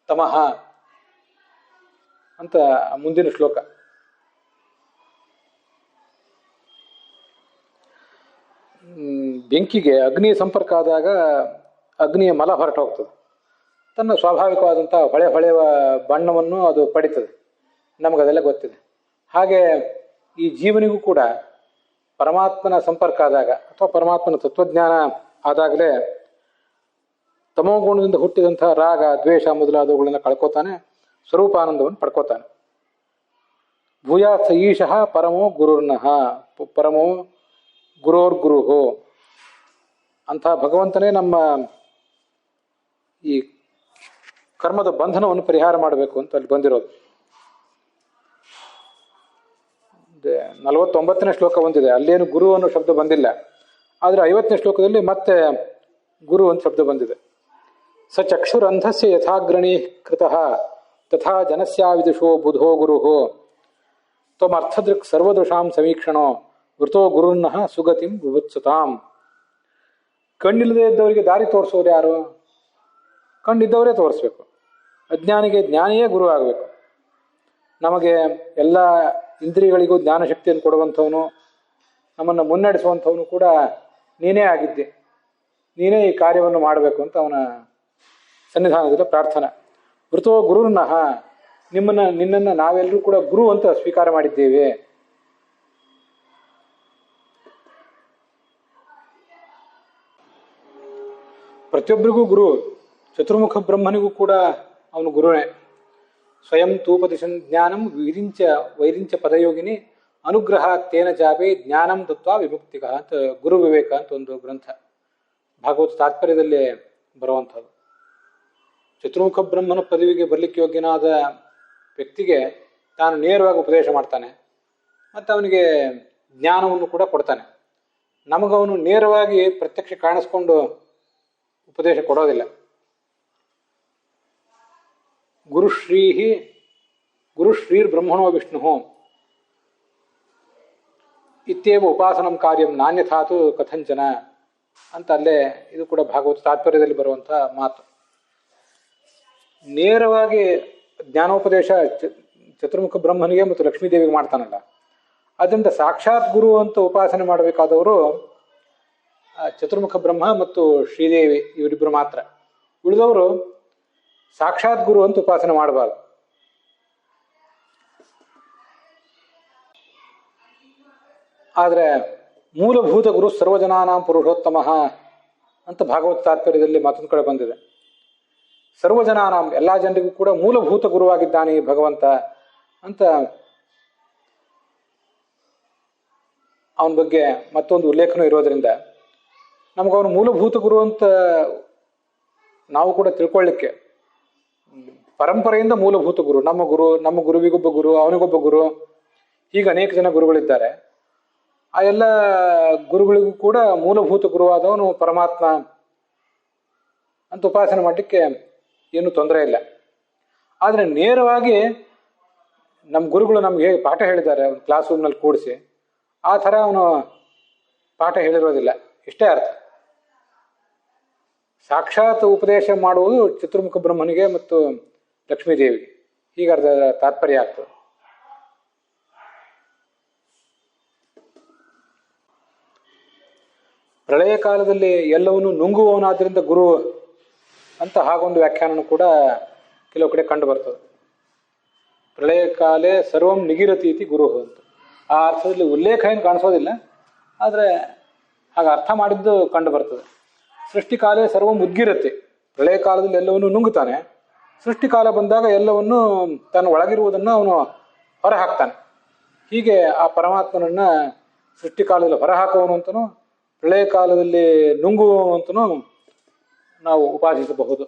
ತಮಃ ಅಂತ ಮುಂದಿನ ಶ್ಲೋಕ. ಬೆಂಕಿಗೆ ಅಗ್ನಿಯ ಸಂಪರ್ಕ ಆದಾಗ ಅಗ್ನಿಯ ಮಲ ಹೊರಟೋಗ್ತದೆ, ತನ್ನ ಸ್ವಾಭಾವಿಕವಾದಂಥ ಹೊಳೆವ ಬಣ್ಣವನ್ನು ಅದು ಪಡಿತದೆ. ನಮಗದೆಲ್ಲ ಗೊತ್ತಿದೆ. ಹಾಗೆ ಈ ಜೀವನಿಗೂ ಕೂಡ ಪರಮಾತ್ಮನ ಸಂಪರ್ಕ ಆದಾಗ ಅಥವಾ ಪರಮಾತ್ಮನ ತತ್ವಜ್ಞಾನ ಆದಾಗಲೇ ತಮೋಗುಣದಿಂದ ಹುಟ್ಟಿದಂಥ ರಾಗ ದ್ವೇಷ ಮೊದಲಾದವುಗಳನ್ನ ಕಳ್ಕೊತಾನೆ, ಸ್ವರೂಪಾನಂದವನ್ನು ಪಡ್ಕೋತಾನೆ. ಭೂಯಾತ್ ಈಶಃ ಪರಮೋ ಗುರುರ್ನಃ ಪರಮೋ ಗುರೋರ್ಗುರುಹೋ. ಅಂಥ ಭಗವಂತನೇ ನಮ್ಮ ಈ ಕರ್ಮದ ಬಂಧನವನ್ನು ಪರಿಹಾರ ಮಾಡಬೇಕು ಅಂತ ಅಲ್ಲಿ ಬಂದಿರೋದು. 49ನೇ ಶ್ಲೋಕ ಬಂದಿದೆ, ಅಲ್ಲೇನು ಗುರು ಅನ್ನೋ ಶಬ್ದ ಬಂದಿಲ್ಲ. ಆದರೆ 50ನೇ ಶ್ಲೋಕದಲ್ಲಿ ಮತ್ತೆ ಗುರು ಅಂತ ಶಬ್ದ ಬಂದಿದೆ. ಸ ಚಕ್ಷುರಂಧಸ್ಯ ಯಥಾಗ್ರಣೀ ಕೃತಃ ತಥಾ ಜನಸ್ಯಾವಿದುಷೋ ಬುಧೋ ಗುರುಹೋ ತ್ವಮರ್ಥದೃಕ್ ಸರ್ವದೃಶಾಂ ಸಮೀಕ್ಷಣೋ ವೃತೋ ಗುರುನ್ನಃ ಸುಗತಿಂ ವಿಭುತ್ಸತಾಂ. ಕಣ್ಣಿಲ್ಲದೆ ಇದ್ದವರಿಗೆ ದಾರಿ ತೋರಿಸೋರು ಯಾರು? ಕಣ್ಣಿದ್ದವರೇ ತೋರಿಸ್ಬೇಕು. ಅಜ್ಞಾನಿಗೆ ಜ್ಞಾನಿಯೇ ಗುರು ಆಗಬೇಕು. ನಮಗೆ ಎಲ್ಲ ಇಂದ್ರಿಯಗಳಿಗೂ ಜ್ಞಾನಶಕ್ತಿಯನ್ನು ಕೊಡುವಂಥವನು, ನಮ್ಮನ್ನು ಮುನ್ನಡೆಸುವಂಥವನು ಕೂಡ ನೀನೇ ಆಗಿದ್ದೆ, ನೀನೇ ಈ ಕಾರ್ಯವನ್ನು ಮಾಡಬೇಕು ಅಂತ ಅವನ ಸನ್ನಿಧಾನದಲ್ಲಿ ಪ್ರಾರ್ಥನೆ. ವೃತೋ ಗುರುರ್ನಃ, ನಿನ್ನನ್ನು ನಾವೆಲ್ಲರೂ ಕೂಡ ಗುರು ಅಂತ ಸ್ವೀಕಾರ ಮಾಡಿದ್ದೇವೆ. ಪ್ರತಿಯೊಬ್ಬರಿಗೂ ಗುರು. ಚತುರ್ಮುಖ ಬ್ರಹ್ಮನಿಗೂ ಕೂಡ ಅವನು ಗುರುವೇ. ಸ್ವಯಂ ತೂಪದಿಶನ್ ಜ್ಞಾನಂ ವೈರಿಂಚ ಪದಯೋಗಿನಿ ಅನುಗ್ರಹ ತೇನ ಜಾಬೆ ಜ್ಞಾನಂ ದತ್ವಾ ವಿಮುಕ್ತಿಕ ಅಂತ ಗುರು ವಿವೇಕ ಅಂತ ಒಂದು ಗ್ರಂಥ ಭಾಗವತ ತಾತ್ಪರ್ಯದಲ್ಲಿ ಬರುವಂಥದ್ದು. ಚತುರ್ಮುಖ ಬ್ರಹ್ಮನ ಪದವಿಗೆ ಬರಲಿಕ್ಕೆ ಯೋಗ್ಯನಾದ ವ್ಯಕ್ತಿಗೆ ತಾನು ನೇರವಾಗಿ ಉಪದೇಶ ಮಾಡ್ತಾನೆ ಮತ್ತು ಅವನಿಗೆ ಜ್ಞಾನವನ್ನು ಕೂಡ ಕೊಡ್ತಾನೆ. ನಮಗವನು ನೇರವಾಗಿ ಪ್ರತ್ಯಕ್ಷ ಕಾಣಿಸ್ಕೊಂಡು ಉಪದೇಶ ಕೊಡೋದಿಲ್ಲ. ಗುರುಶ್ರೀರ್ ಬ್ರಹ್ಮಣೋ ವಿಷ್ಣು ಇತ್ಯೇವ ಉಪಾಸನಂ ಕಾರ್ಯಂ ನಾನ್ಯಥಾತು ಕಥಂಚನ ಅಂತ ಅಲ್ಲೇ ಇದು ಕೂಡ ಭಾಗವತ ತಾತ್ಪರ್ಯದಲ್ಲಿ ಬರುವಂಥ ಮಾತು. ನೇರವಾಗಿ ಜ್ಞಾನೋಪದೇಶ ಚತುರ್ಮುಖ ಬ್ರಹ್ಮನಿಗೆ ಮತ್ತು ಲಕ್ಷ್ಮೀದೇವಿಗೆ ಮಾಡ್ತಾನಲ್ಲ, ಅದರಿಂದ ಸಾಕ್ಷಾತ್ ಗುರು ಅಂತ ಉಪಾಸನೆ ಮಾಡಬೇಕಾದವರು ಚತುರ್ಮುಖ ಬ್ರಹ್ಮ ಮತ್ತು ಶ್ರೀದೇವಿ ಇವರಿಬ್ಬರು ಮಾತ್ರ. ಉಳಿದವರು ಸಾಕ್ಷಾತ್ ಗುರು ಅಂತ ಉಪಾಸನೆ ಮಾಡಬಾರ್ದು. ಆದರೆ ಮೂಲಭೂತ ಗುರು ಸರ್ವಜನಾನಾಂ ಪುರುಷೋತ್ತಮ ಅಂತ ಭಾಗವತ ತಾತ್ಪರ್ಯದಲ್ಲಿ ಮತ್ತೊಂದು ಕಡೆ ಬಂದಿದೆ. ಸರ್ವಜನಾನಾಂ, ಎಲ್ಲ ಜನರಿಗೂ ಕೂಡ ಮೂಲಭೂತ ಗುರುವಾಗಿದ್ದಾನೆ ಈ ಭಗವಂತ ಅಂತ ಅವನ ಬಗ್ಗೆ ಮತ್ತೊಂದು ಉಲ್ಲೇಖನೂ ಇರೋದ್ರಿಂದ ನಮಗವನು ಮೂಲಭೂತ ಗುರು ಅಂತ ನಾವು ಕೂಡ ತಿಳ್ಕೊಳ್ಳಿಕ್ಕೆ, ಪರಂಪರೆಯಿಂದ ಮೂಲಭೂತ ಗುರು, ನಮ್ಮ ಗುರುವಿಗೊಬ್ಬ ಗುರು, ಅವನಿಗೊಬ್ಬ ಗುರು, ಹೀಗೆ ಅನೇಕ ಜನ ಗುರುಗಳಿದ್ದಾರೆ. ಆ ಎಲ್ಲ ಗುರುಗಳಿಗೂ ಕೂಡ ಮೂಲಭೂತ ಗುರುವಾದವನು ಪರಮಾತ್ಮ ಅಂತ ಉಪಾಸನೆ ಮಾಡಲಿಕ್ಕೆ ಏನೂ ತೊಂದರೆ ಇಲ್ಲ. ಆದರೆ ನೇರವಾಗಿ ನಮ್ಮ ಗುರುಗಳು ನಮ್ಗೆ ಹೇಗೆ ಪಾಠ ಹೇಳಿದ್ದಾರೆ ಅವನು ಕ್ಲಾಸ್ ರೂಮ್ನಲ್ಲಿ ಕೂಡಿಸಿ, ಆ ಥರ ಅವನು ಪಾಠ ಹೇಳಿರೋದಿಲ್ಲ. ಇಷ್ಟೇ ಅರ್ಥ. ಸಾಕ್ಷಾತ್ ಉಪದೇಶ ಮಾಡುವುದು ಚತುರ್ಮುಖ ಬ್ರಹ್ಮನಿಗೆ ಮತ್ತು ಲಕ್ಷ್ಮೀದೇವಿಗೆ, ಹೀಗೆ ಅರ್ಧ ತಾತ್ಪರ್ಯ ಆಗ್ತದೆ. ಪ್ರಳಯ ಕಾಲದಲ್ಲಿ ಎಲ್ಲವನ್ನೂ ನುಂಗುವವನಾದ್ರಿಂದ ಗುರು ಅಂತ ಹಾಗೊಂದು ವ್ಯಾಖ್ಯಾನನೂ ಕೂಡ ಕೆಲವು ಕಡೆ ಕಂಡು ಬರ್ತದೆ. ಪ್ರಳಯ ಕಾಲೇ ಸರ್ವಂ ನಿಗಿರತಿ ಇತಿ ಗುರು ಅಂತ. ಆ ಅರ್ಥದಲ್ಲಿ ಉಲ್ಲೇಖ ಏನು ಕಾಣಿಸೋದಿಲ್ಲ, ಆದರೆ ಹಾಗೆ ಅರ್ಥ ಮಾಡಿದ್ದು ಕಂಡು ಬರ್ತದೆ. ಸೃಷ್ಟಿಕಾಲೇ ಸರ್ವಂ ಉದ್ಗಿರತಿ, ಪ್ರಳಯ ಕಾಲದಲ್ಲಿ ಎಲ್ಲವನ್ನೂ ನುಂಗುತ್ತಾನೆ. ಸೃಷ್ಟಿಕಾಲ ಬಂದಾಗ ಎಲ್ಲವನ್ನೂ ತನ್ನ ಒಳಗಿರುವುದನ್ನು ಅವನು ಹೊರಹಾಕ್ತಾನೆ. ಹೀಗೆ ಆ ಪರಮಾತ್ಮನನ್ನು ಸೃಷ್ಟಿಕಾಲದಲ್ಲಿ ಹೊರಹಾಕುವನು ಅಂತನೂ ಪ್ರಳಯ ಕಾಲದಲ್ಲಿ ನುಂಗುವನು ಅಂತನೂ ನಾವು ಉಪಾಸಿಸಬಹುದು.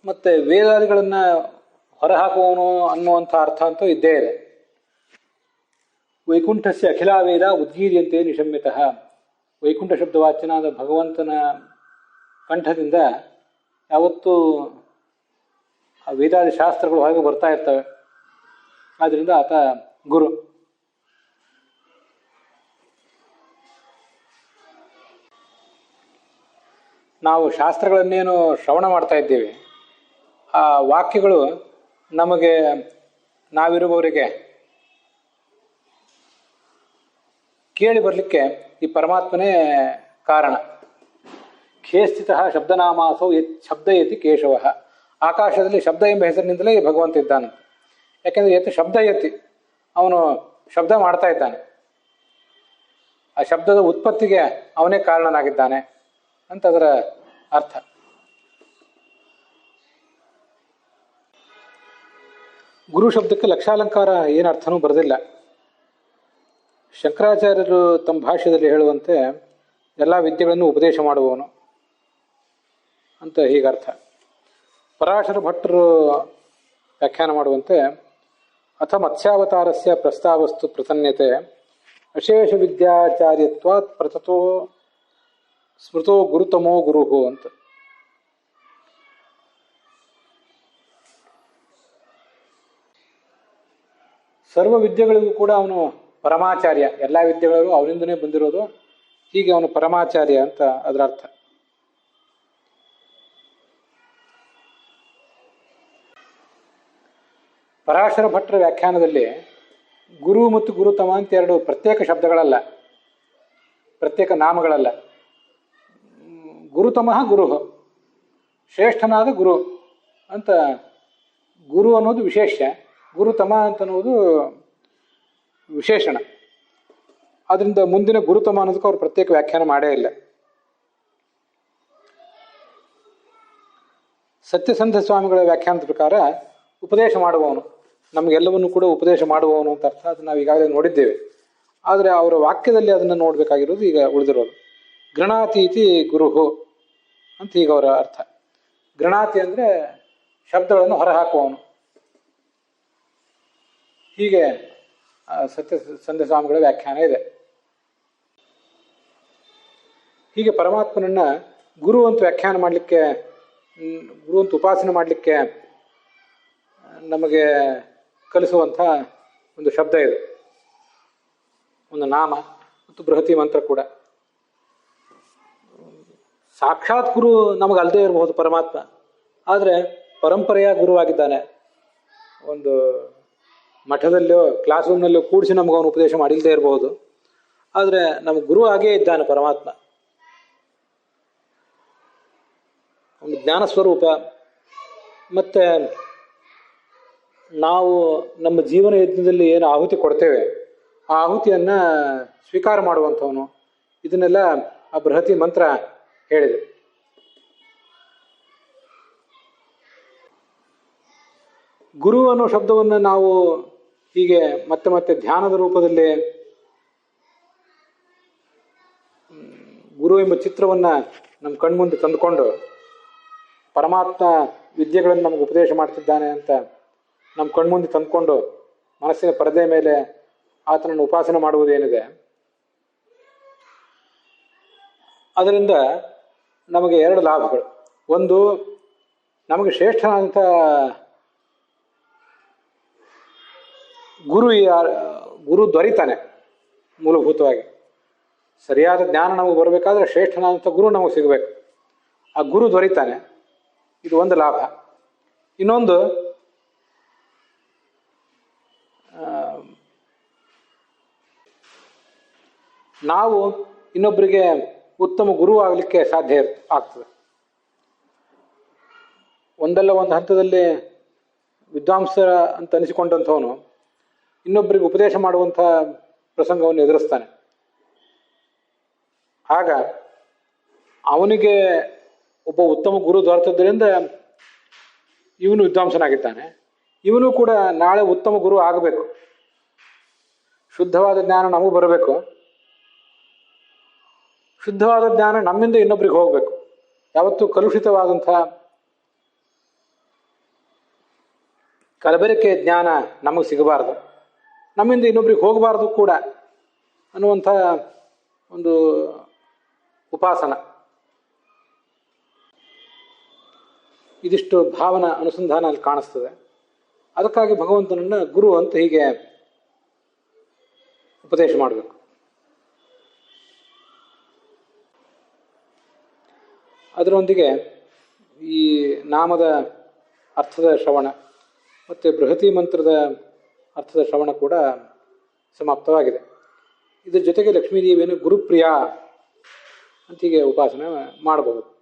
ಮತ್ತೆ ವೇದಾದಿಗಳನ್ನು ಹೊರಹಾಕುವನು ಅನ್ನುವಂಥ ಅರ್ಥ ಅಂತೂ ಇದ್ದೇ ಇದೆ. ವೈಕುಂಠಸ್ಯ ಅಖಿಲ ವೇದ ಉದ್ಗೀರ್ಯಂತೆ ನಿಶಮ್ಯತಃ. ವೈಕುಂಠ ಶಬ್ದವಾಚ್ಯನಾದ ಭಗವಂತನ ಕಂಠದಿಂದ ಯಾವತ್ತೂ ಆ ವೇದಾದಿ ಶಾಸ್ತ್ರಗಳು ಹಾಗೆ ಬರ್ತಾ ಇರ್ತವೆ. ಆದ್ದರಿಂದ ಆತ ಗುರು. ನಾವು ಶಾಸ್ತ್ರಗಳನ್ನೇನು ಶ್ರವಣ ಮಾಡ್ತಾ ಇದ್ದೇವೆ, ಆ ವಾಕ್ಯಗಳು ನಮಗೆ ನಾವಿರುವವರಿಗೆ ಕೇಳಿ ಬರಲಿಕ್ಕೆ ಈ ಪರಮಾತ್ಮನೇ ಕಾರಣ. ಖೇಸ್ಥಿತ ಶಬ್ದನಾಮಾಸೋ ಶಬ್ದಯತಿ ಕೇಶವ. ಆಕಾಶದಲ್ಲಿ ಶಬ್ದ ಎಂಬ ಹೆಸರಿನಿಂದಲೇ ಭಗವಂತ ಇದ್ದಾನಂತೆ. ಯಾಕೆಂದರೆ ಯತ್ ಶಬ್ದಯತಿ, ಅವನು ಶಬ್ದ ಮಾಡ್ತಾ ಇದ್ದಾನೆ. ಆ ಶಬ್ದದ ಉತ್ಪತ್ತಿಗೆ ಅವನೇ ಕಾರಣನಾಗಿದ್ದಾನೆ ಅಂತ ಅದರ ಅರ್ಥ. ಗುರು ಶಬ್ದಕ್ಕೆ ಲಕ್ಷಾಲಂಕಾರ ಏನು ಅರ್ಥನೂ ಬರೆದಿಲ್ಲ. ಶಂಕರಾಚಾರ್ಯರು ತಮ್ಮ ಭಾಷ್ಯದಲ್ಲಿ ಹೇಳುವಂತೆ ಎಲ್ಲ ವಿದ್ಯೆಗಳನ್ನು ಉಪದೇಶ ಮಾಡುವವನು ಅಂತ ಹೀಗರ್ಥ. ಪರಾಶರ ಭಟ್ಟರು ವ್ಯಾಖ್ಯಾನ ಮಾಡುವಂತೆ ಅಥ ಮತ್ಸ್ಯಾವತಾರಸ್ಯ ಪ್ರಸ್ತಾವಸ್ತು ಪ್ರಸನ್ಯತೆ ಅಶೇಷ ವಿದ್ಯಾಚಾರ್ಯತ್ವಾತ್ ಪ್ರತತೋ ಸ್ಮೃತೋ ಗುರುತಮೋ ಗುರುಹು ಅಂತ. ಸರ್ವ ವಿದ್ಯೆಗಳಿಗೂ ಕೂಡ ಅವನು ಪರಮಾಚಾರ್ಯ, ಎಲ್ಲ ವಿದ್ಯೆಗಳಿಗೂ ಅವನಿಂದನೇ ಬಂದಿರೋದು, ಹೀಗೆ ಅವನು ಪರಮಾಚಾರ್ಯ ಅಂತ ಅದರ ಅರ್ಥ. ಪರಾಶರ ಭಟ್ಟರ ವ್ಯಾಖ್ಯಾನದಲ್ಲಿ ಗುರು ಮತ್ತು ಗುರುತಮ ಅಂತ ಎರಡು ಪ್ರತ್ಯೇಕ ಶಬ್ದಗಳಲ್ಲ, ಪ್ರತ್ಯೇಕ ನಾಮಗಳಲ್ಲ. ಗುರುತಮಃ ಗುರು, ಶ್ರೇಷ್ಠನಾದ ಗುರು ಅಂತ. ಗುರು ಅನ್ನೋದು ವಿಶೇಷ, ಗುರುತಮ ಅಂತನ್ನುವುದು ವಿಶೇಷಣ. ಅದರಿಂದ ಮುಂದಿನ ಗುರುತಮ ಅನ್ನೋದಕ್ಕೆ ಅವರು ಪ್ರತ್ಯೇಕ ವ್ಯಾಖ್ಯಾನ ಮಾಡೇ ಇಲ್ಲ. ಸತ್ಯಸಂಧ ಸ್ವಾಮಿಗಳ ವ್ಯಾಖ್ಯಾನದ ಪ್ರಕಾರ ಉಪದೇಶ ಮಾಡುವವನು, ನಮಗೆಲ್ಲವನ್ನು ಕೂಡ ಉಪದೇಶ ಮಾಡುವವನು ಅಂತ ಅರ್ಥ. ಅದು ನಾವು ಈಗಾಗಲೇ ನೋಡಿದ್ದೇವೆ. ಆದರೆ ಅವರ ವಾಕ್ಯದಲ್ಲಿ ಅದನ್ನು ನೋಡಬೇಕಾಗಿರೋದು ಈಗ ಉಳಿದಿರೋದು. ಗೃಣಾತೀತಿ ಗುರುಹು ಅಂತ ಈಗ ಅವರ ಅರ್ಥ. ಗೃಣಾತಿ ಅಂದರೆ ಶಬ್ದಗಳನ್ನು ಹೊರಹಾಕುವವನು. ಹೀಗೆ ಸತ್ಯಸಂಧ ಸ್ವಾಮಿಗಳ ವ್ಯಾಖ್ಯಾನ ಇದೆ. ಹೀಗೆ ಪರಮಾತ್ಮನನ್ನ ಗುರು ಅಂತ ವ್ಯಾಖ್ಯಾನ ಮಾಡಲಿಕ್ಕೆ, ಗುರು ಅಂತ ಉಪಾಸನೆ ಮಾಡಲಿಕ್ಕೆ ನಮಗೆ ಕಲಿಸುವಂಥ ಒಂದು ಶಬ್ದ ಇದೆ, ಒಂದು ನಾಮ ಮತ್ತು ಬೃಹತಿ ಮಂತ್ರ ಕೂಡ. ಸಾಕ್ಷಾತ್ ಗುರು ನಮಗಲ್ಲದೆ ಇರಬಹುದು ಪರಮಾತ್ಮ, ಆದರೆ ಪರಂಪರೆಯ ಗುರುವಾಗಿದ್ದಾನೆ. ಒಂದು ಮಠದಲ್ಲೋ ಕ್ಲಾಸ್ ರೂಮ್ನಲ್ಲೋ ಕೂಡಿಸಿ ನಮಗೆ ಅವನು ಉಪದೇಶ ಮಾಡಿಲ್ಲದೆ ಇರಬಹುದು, ಆದರೆ ನಮಗೆ ಗುರು ಆಗೇ ಇದ್ದಾನೆ ಪರಮಾತ್ಮ. ಒಂದು ಜ್ಞಾನ ಸ್ವರೂಪ. ಮತ್ತು ನಾವು ನಮ್ಮ ಜೀವನ ಯಜ್ಞದಲ್ಲಿ ಏನು ಆಹುತಿ ಕೊಡ್ತೇವೆ, ಆ ಆಹುತಿಯನ್ನು ಸ್ವೀಕಾರ ಮಾಡುವಂಥವನು. ಇದನ್ನೆಲ್ಲ ಆ ಬೃಹತಿ ಮಂತ್ರ ಹೇಳಿದೆ. ಗುರು ಅನ್ನೋ ಶಬ್ದವನ್ನು ನಾವು ಹೀಗೆ ಮತ್ತೆ ಮತ್ತೆ ಧ್ಯಾನದ ರೂಪದಲ್ಲಿ ಗುರು ಎಂಬ ಚಿತ್ರವನ್ನು ನಮ್ಮ ಕಣ್ಮುಂದೆ ತಂದುಕೊಂಡು ಪರಮಾತ್ಮ ವಿದ್ಯೆಗಳನ್ನು ನಮಗೆ ಉಪದೇಶ ಮಾಡ್ತಿದ್ದಾನೆ ಅಂತ ನಮ್ಮ ಕಣ್ಮುಂದೆ ತಂದುಕೊಂಡು ಮನಸ್ಸಿನ ಪರದೆ ಮೇಲೆ ಆತನನ್ನು ಉಪಾಸನೆ ಮಾಡುವುದೇನಿದೆ, ಅದರಿಂದ ನಮಗೆ ಎರಡು ಲಾಭಗಳು. ಒಂದು, ನಮಗೆ ಶ್ರೇಷ್ಠನಾದಂಥ ಗುರು ದೊರೀತಾನೆ. ಮೂಲಭೂತವಾಗಿ ಸರಿಯಾದ ಜ್ಞಾನ ನಮಗೆ ಬರಬೇಕಾದ್ರೆ ಶ್ರೇಷ್ಠನಾದಂಥ ಗುರು ನಮಗೆ ಸಿಗಬೇಕು. ಆ ಗುರು ದೊರೀತಾನೆ, ಇದು ಒಂದು ಲಾಭ. ಇನ್ನೊಂದು, ನಾವು ಇನ್ನೊಬ್ಬರಿಗೆ ಉತ್ತಮ ಗುರು ಆಗಲಿಕ್ಕೆ ಸಾಧ್ಯ ಆಗ್ತದೆ. ಒಂದಲ್ಲ ಒಂದು ಹಂತದಲ್ಲಿ ವಿದ್ವಾಂಸರ ಅಂತ ಅನಿಸಿಕೊಂಡಂಥವನು ಇನ್ನೊಬ್ಬರಿಗೆ ಉಪದೇಶ ಮಾಡುವಂಥ ಪ್ರಸಂಗವನ್ನು ಎದುರಿಸ್ತಾನೆ. ಆಗ ಅವನಿಗೆ ಒಬ್ಬ ಉತ್ತಮ ಗುರು ದೊರೆತದ್ರಿಂದ ಇವನು ವಿದ್ವಾಂಸನಾಗಿದ್ದಾನೆ. ಇವನು ಕೂಡ ನಾಳೆ ಉತ್ತಮ ಗುರು ಆಗಬೇಕು. ಶುದ್ಧವಾದ ಜ್ಞಾನ ನಮಗೆ ಬರಬೇಕು, ಶುದ್ಧವಾದ ಜ್ಞಾನ ನಮ್ಮಿಂದ ಇನ್ನೊಬ್ರಿಗೆ ಹೋಗಬೇಕು. ಯಾವತ್ತೂ ಕಲುಷಿತವಾದಂಥ ಕಲಬೆರಕೆ ಜ್ಞಾನ ನಮಗೆ ಸಿಗಬಾರ್ದು, ನಮ್ಮಿಂದ ಇನ್ನೊಬ್ರಿಗೆ ಹೋಗಬಾರ್ದು ಕೂಡ ಅನ್ನುವಂಥ ಒಂದು ಉಪಾಸನ. ಇದಿಷ್ಟು ಭಾವನಾ ಅನುಸಂಧಾನ ಅಲ್ಲಿ ಕಾಣಿಸ್ತದೆ. ಅದಕ್ಕಾಗಿ ಭಗವಂತನನ್ನು ಗುರು ಅಂತ ಹೀಗೆ ಉಪದೇಶ ಮಾಡಬೇಕು. ಅದರೊಂದಿಗೆ ಈ ನಾಮದ ಅರ್ಥದ ಶ್ರವಣ ಮತ್ತು ಬೃಹತಿ ಮಂತ್ರದ ಅರ್ಥದ ಶ್ರವಣ ಕೂಡ ಸಮಾಪ್ತವಾಗಿದೆ. ಇದ್ರ ಜೊತೆಗೆ ಲಕ್ಷ್ಮೀದೇವಿಯನ್ನು ಗುರುಪ್ರಿಯ ಅಂತೀಗೆ ಉಪಾಸನೆ ಮಾಡಬಹುದು.